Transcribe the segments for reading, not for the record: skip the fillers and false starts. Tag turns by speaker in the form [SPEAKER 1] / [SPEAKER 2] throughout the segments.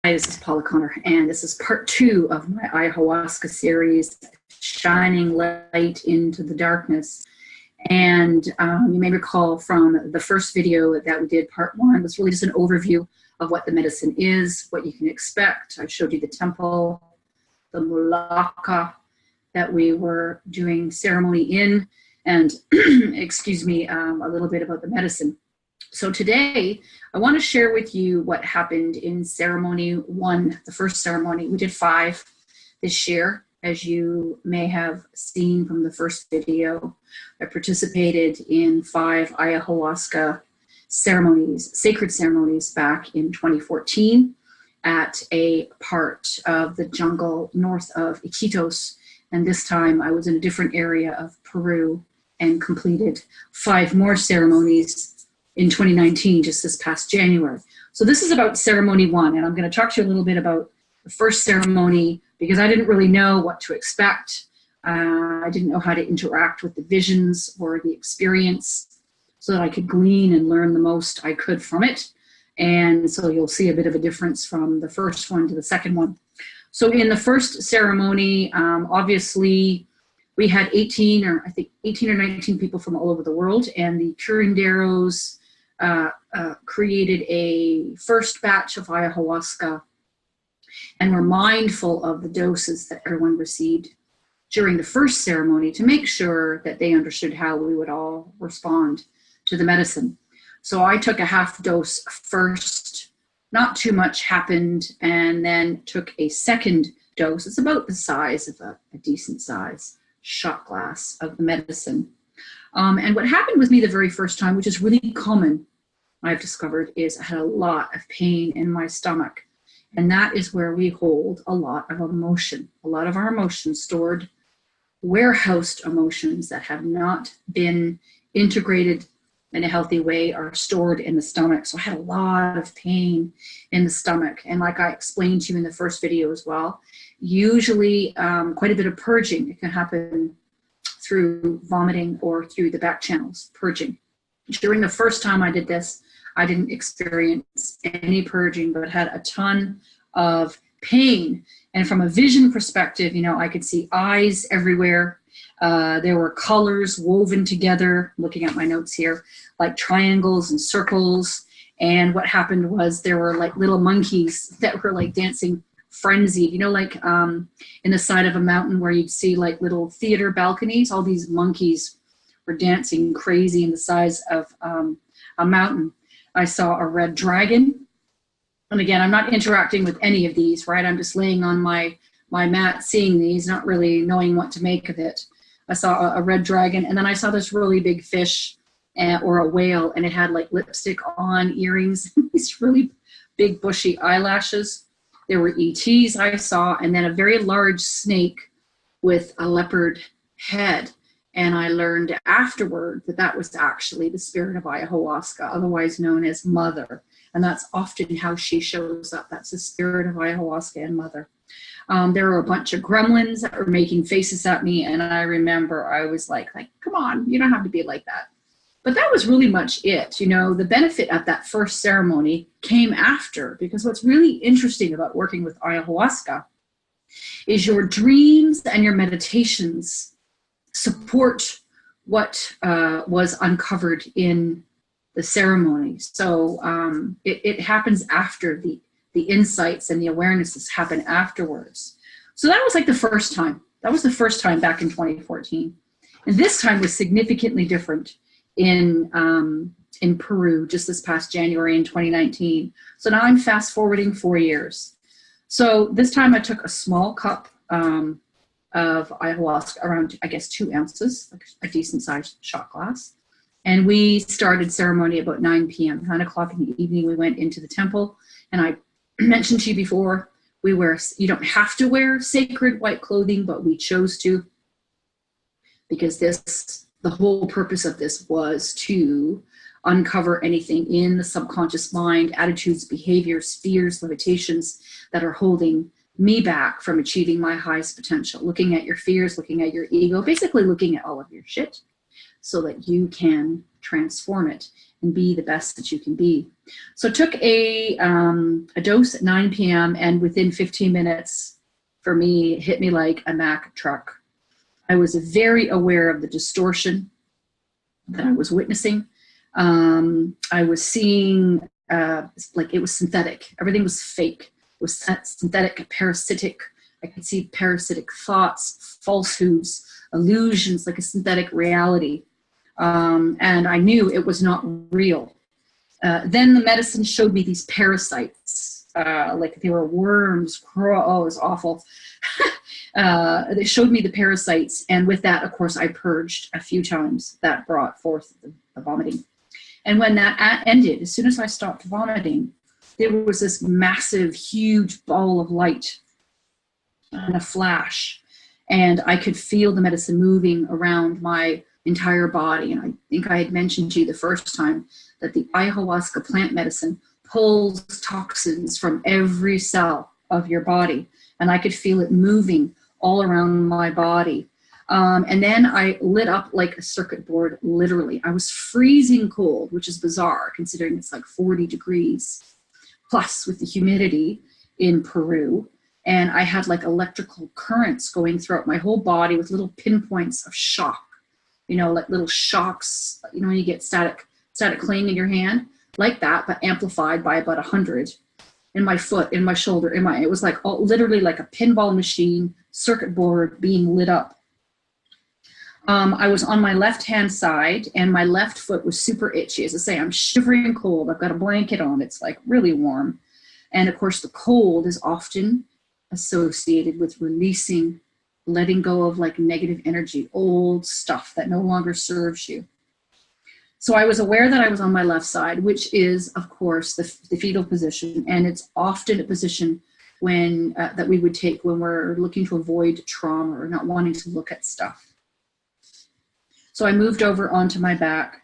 [SPEAKER 1] Hi, this is Paula Connor, and this is part 2 of my ayahuasca series, Shining Light into the Darkness. And you may recall from the first video that we did, part 1, was really just an overview of what the medicine is, what you can expect. I showed you the temple, the mulaka that we were doing ceremony in, and excuse me, a little bit about the medicine. So today, I want to share with you what happened in ceremony 1, the first ceremony. We did 5 this year, as you may have seen from the first video. I participated in 5 ayahuasca ceremonies, sacred ceremonies, back in 2014 at a part of the jungle north of Iquitos. And this time I was in a different area of Peru and completed 5 more ceremonies in 2019, just this past January. So this is about ceremony 1, and I'm going to talk to you a little bit about the first ceremony because I didn't really know what to expect. I didn't know how to interact with the visions or the experience so that I could glean and learn the most I could from it. And so you'll see a bit of a difference from the first one to the second one. So in the first ceremony, obviously, we had 18 or 19 people from all over the world, and the curanderos created a first batch of ayahuasca and were mindful of the doses that everyone received during the first ceremony to make sure that they understood how we would all respond to the medicine. So I took a half dose first, not too much happened, and then took a second dose. It's about the size of a decent size shot glass of the medicine. And what happened with me the very first time, which is really common, I've discovered, is I had a lot of pain in my stomach. And that is where we hold a lot of emotion. A lot of our emotions, stored, warehoused emotions that have not been integrated in a healthy way, are stored in the stomach. So I had a lot of pain in the stomach. And like I explained to you in the first video as well, usually quite a bit of purging. It can happen through vomiting or through the back channels, purging. During the first time I did this, I didn't experience any purging, but had a ton of pain. And from a vision perspective, you know, I could see eyes everywhere. There were colors woven together, looking at my notes here, like triangles and circles. And what happened was there were like little monkeys that were like dancing frenzied, you know, like in the side of a mountain where you'd see like little theater balconies. All these monkeys were dancing crazy in the size of a mountain. I saw a red dragon. And again, I'm not interacting with any of these, right? I'm just laying on my mat, seeing these, not really knowing what to make of it. I saw a red dragon, and then I saw this really big fish or a whale, and it had like lipstick on, earrings, these really big bushy eyelashes. There were ETs I saw, and then a very large snake with a leopard head. And I learned afterward that that was actually the spirit of ayahuasca, otherwise known as Mother. And that's often how she shows up. That's the spirit of ayahuasca and Mother. There were a bunch of gremlins that were making faces at me. And I remember I was like, come on, you don't have to be like that. But that was really much it. You know, the benefit of that first ceremony came after, because what's really interesting about working with ayahuasca is your dreams and your meditations support what was uncovered in the ceremony. So it happens after the insights and the awarenesses happen afterwards. So that was like the first time. That was the first time back in 2014. And this time was significantly different in Peru just this past January in 2019. So now I'm fast forwarding 4 years. So this time I took a small cup of ayahuasca, around, I guess, 2 ounces, like a decent sized shot glass. And we started ceremony about 9 p.m., 9 o'clock in the evening. We went into the temple, and I mentioned to you before, you don't have to wear sacred white clothing, but we chose to, because the whole purpose of this was to uncover anything in the subconscious mind, attitudes, behaviors, fears, limitations that are holding me back from achieving my highest potential. Looking at your fears, looking at your ego, basically looking at all of your shit so that you can transform it and be the best that you can be. So I took a dose at 9 p.m. and within 15 minutes, for me, it hit me like a Mack truck. I was very aware of the distortion that I was witnessing. I was seeing like it was synthetic. Everything was fake. It was synthetic, parasitic. I could see parasitic thoughts, falsehoods, illusions, like a synthetic reality. And I knew it was not real. Then the medicine showed me these parasites, like they were worms. Oh, it was awful. They showed me the parasites. And with that, of course, I purged a few times. That brought forth the vomiting. And when that ended, as soon as I stopped vomiting, there was this massive, huge ball of light and a flash. And I could feel the medicine moving around my entire body. And I think I had mentioned to you the first time that the ayahuasca plant medicine pulls toxins from every cell of your body. And I could feel it moving all around my body. And then I lit up like a circuit board, literally. I was freezing cold, which is bizarre considering it's like 40 degrees plus with the humidity in Peru. And I had like electrical currents going throughout my whole body with little pinpoints of shock, you know, like little shocks, you know, when you get static cling in your hand, like that, but amplified by about 100 in my foot, in my shoulder, it was like literally like a pinball machine circuit board being lit up. I was on my left-hand side and my left foot was super itchy. As I say, I'm shivering cold. I've got a blanket on. It's like really warm. And of course the cold is often associated with releasing, letting go of like negative energy, old stuff that no longer serves you. So I was aware that I was on my left side, which is of course the fetal position. And it's often a position when that we would take when we're looking to avoid trauma or not wanting to look at stuff. So I moved over onto my back.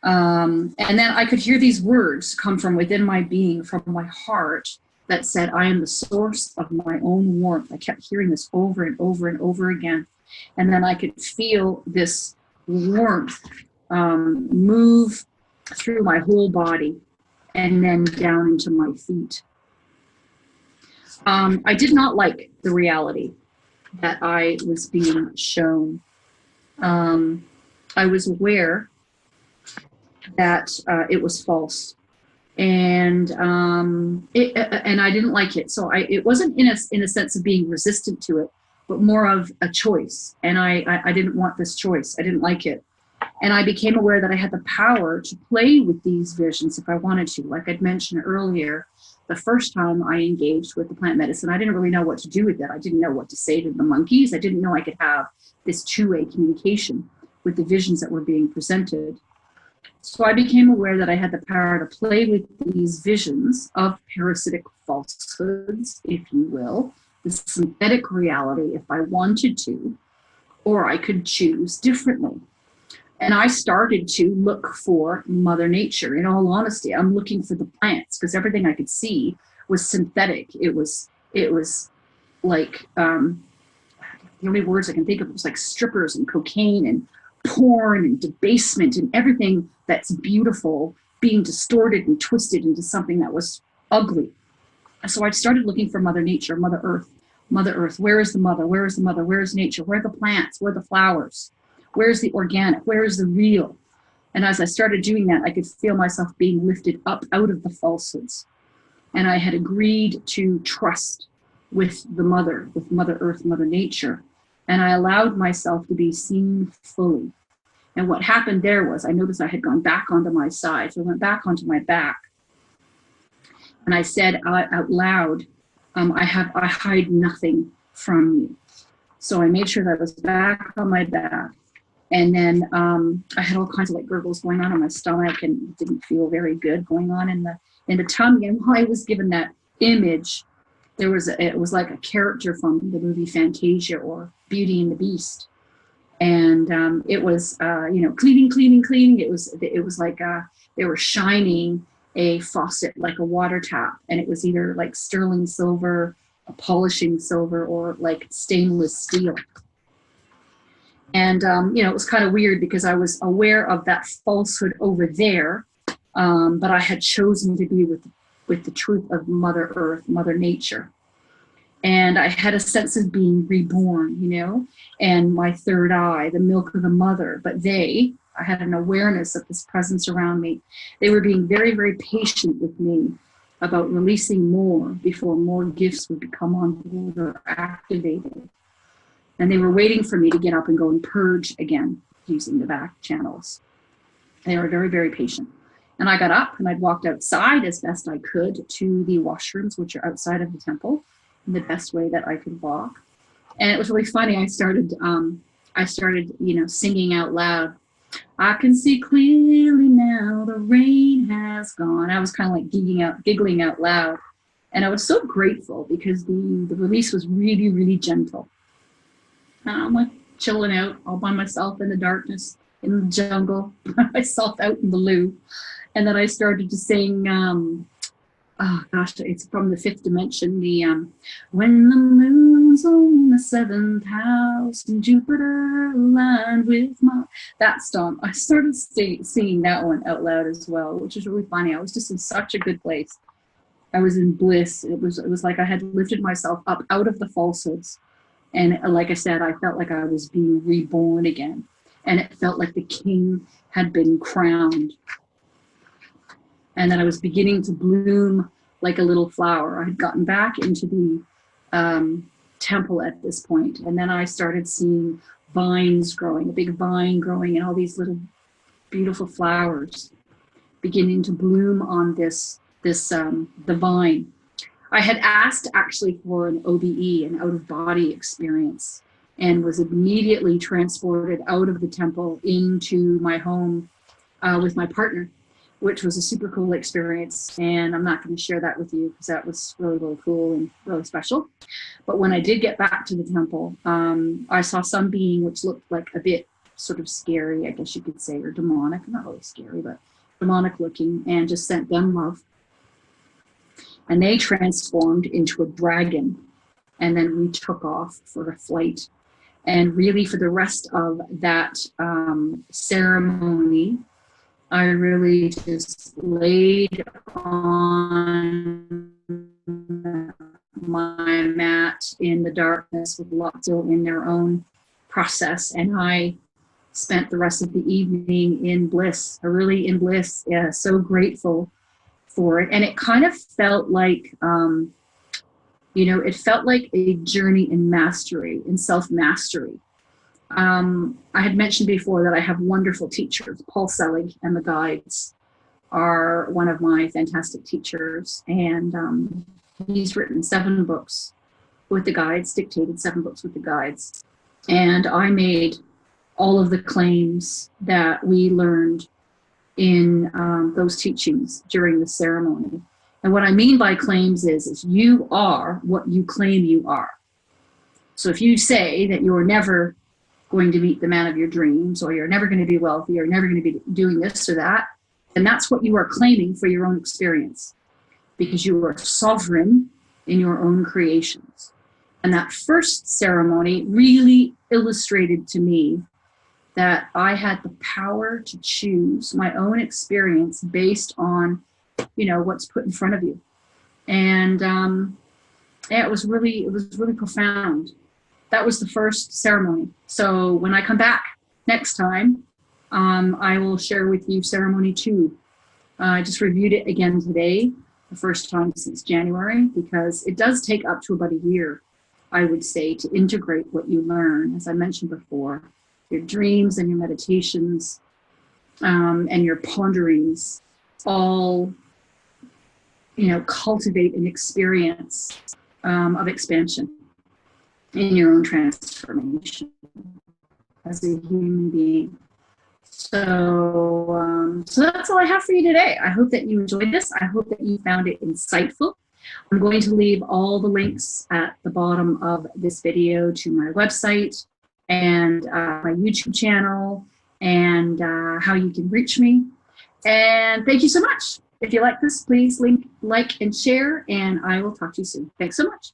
[SPEAKER 1] And then I could hear these words come from within my being, from my heart, that said, I am the source of my own warmth. I kept hearing this over and over and over again. And then I could feel this warmth move through my whole body and then down into my feet. I did not like the reality that I was being shown. I was aware that it was false, and I didn't like it. So it wasn't in a sense of being resistant to it, but more of a choice. And I didn't want this choice. I didn't like it, and I became aware that I had the power to play with these visions if I wanted to. Like I'd mentioned earlier, the first time I engaged with the plant medicine, I didn't really know what to do with it. I didn't know what to say to the monkeys. I didn't know I could have this two-way communication with the visions that were being presented. So I became aware that I had the power to play with these visions of parasitic falsehoods, if you will, the synthetic reality if I wanted to, or I could choose differently. And I started to look for Mother Nature. In all honesty, I'm looking for the plants because everything I could see was synthetic. It was like, the only words I can think of was like strippers and cocaine and porn and debasement and everything that's beautiful being distorted and twisted into something that was ugly. So I started looking for Mother Nature, Mother Earth. Mother Earth, where is the mother? Where is the mother? Where is nature? Where are the plants? Where are the flowers? Where is the organic? Where is the real? And as I started doing that, I could feel myself being lifted up out of the falsehoods. And I had agreed to trust with the mother, with Mother Earth, Mother Nature. And I allowed myself to be seen fully. And what happened there was I noticed I had gone back onto my side. So I went back onto my back. And I said out loud, I hide nothing from you. So I made sure that I was back on my back. And then I had all kinds of like gurgles going on in my stomach and didn't feel very good going on in the tummy. And while I was given that image, it was like a character from the movie Fantasia or Beauty and the Beast. And it was, cleaning. It was like they were shining a faucet like a water tap. And it was either like sterling silver, a polishing silver, or like stainless steel. And, it was kind of weird because I was aware of that falsehood over there, but I had chosen to be with the truth of Mother Earth, Mother Nature. And I had a sense of being reborn, you know, and my third eye, the milk of the mother. But I had an awareness of this presence around me. They were being very, very patient with me about releasing more before more gifts would become on board or activated. And they were waiting for me to get up and go and purge again using the back channels. They were very, very patient. And I got up and I'd walked outside as best I could to the washrooms, which are outside of the temple, in the best way that I could walk. And it was really funny. I started, you know, singing out loud. I can see clearly now, the rain has gone. I was kind of like giggling out loud. And I was so grateful because the release was really, really gentle. And I'm like chilling out all by myself in the darkness, in the jungle, by myself out in the loo. And then I started to sing, oh gosh, it's from the fifth dimension, the when the moon's on the seventh house and Jupiter aligned with Mars. That song, I started singing that one out loud as well, which is really funny. I was just in such a good place. I was in bliss. It was like I had lifted myself up out of the falsehoods. And like I said, I felt like I was being reborn again. And it felt like the king had been crowned. And then I was beginning to bloom like a little flower. I had gotten back into the temple at this point. And then I started seeing vines growing, a big vine growing, and all these little beautiful flowers beginning to bloom on the vine. I had asked actually for an OBE, an out-of-body experience, and was immediately transported out of the temple into my home with my partner, which was a super cool experience. And I'm not going to share that with you because that was really, really cool and really special. But when I did get back to the temple, I saw some being which looked like a bit sort of scary, I guess you could say, or demonic. Not really scary, but demonic looking, and just sent them love. And they transformed into a dragon. And then we took off for a flight. And really for the rest of that ceremony, I really just laid on my mat in the darkness with lots of in their own process. And I spent the rest of the evening in bliss, really in bliss. Yeah, so grateful for it. And it kind of felt like, it felt like a journey in mastery, in self-mastery. I had mentioned before that I have wonderful teachers. Paul Selig and the guides are one of my fantastic teachers. And he's written 7 books with the guides, dictated 7 books with the guides. And I made all of the claims that we learned in those teachings during the ceremony. And what I mean by claims is you are what you claim you are. So if you say that you're never going to meet the man of your dreams, or you're never going to be wealthy, or never going to be doing this or that, then that's what you are claiming for your own experience, because you are sovereign in your own creations. And that first ceremony really illustrated to me that I had the power to choose my own experience based on, what's put in front of you. And it was really profound. That was the first ceremony. So when I come back next time, I will share with you ceremony 2. I just reviewed it again today, the first time since January, because it does take up to about a year, I would say, to integrate what you learn. As I mentioned before, your dreams and your meditations and your ponderings all, cultivate an experience of expansion in your own transformation as a human being. So that's all I have for you today. I hope that you enjoyed this. I hope that you found it insightful. I'm going to leave all the links at the bottom of this video to my website and my YouTube channel and how you can reach me. And thank you so much. If you like this, please like and share, and I will talk to you soon. Thanks so much.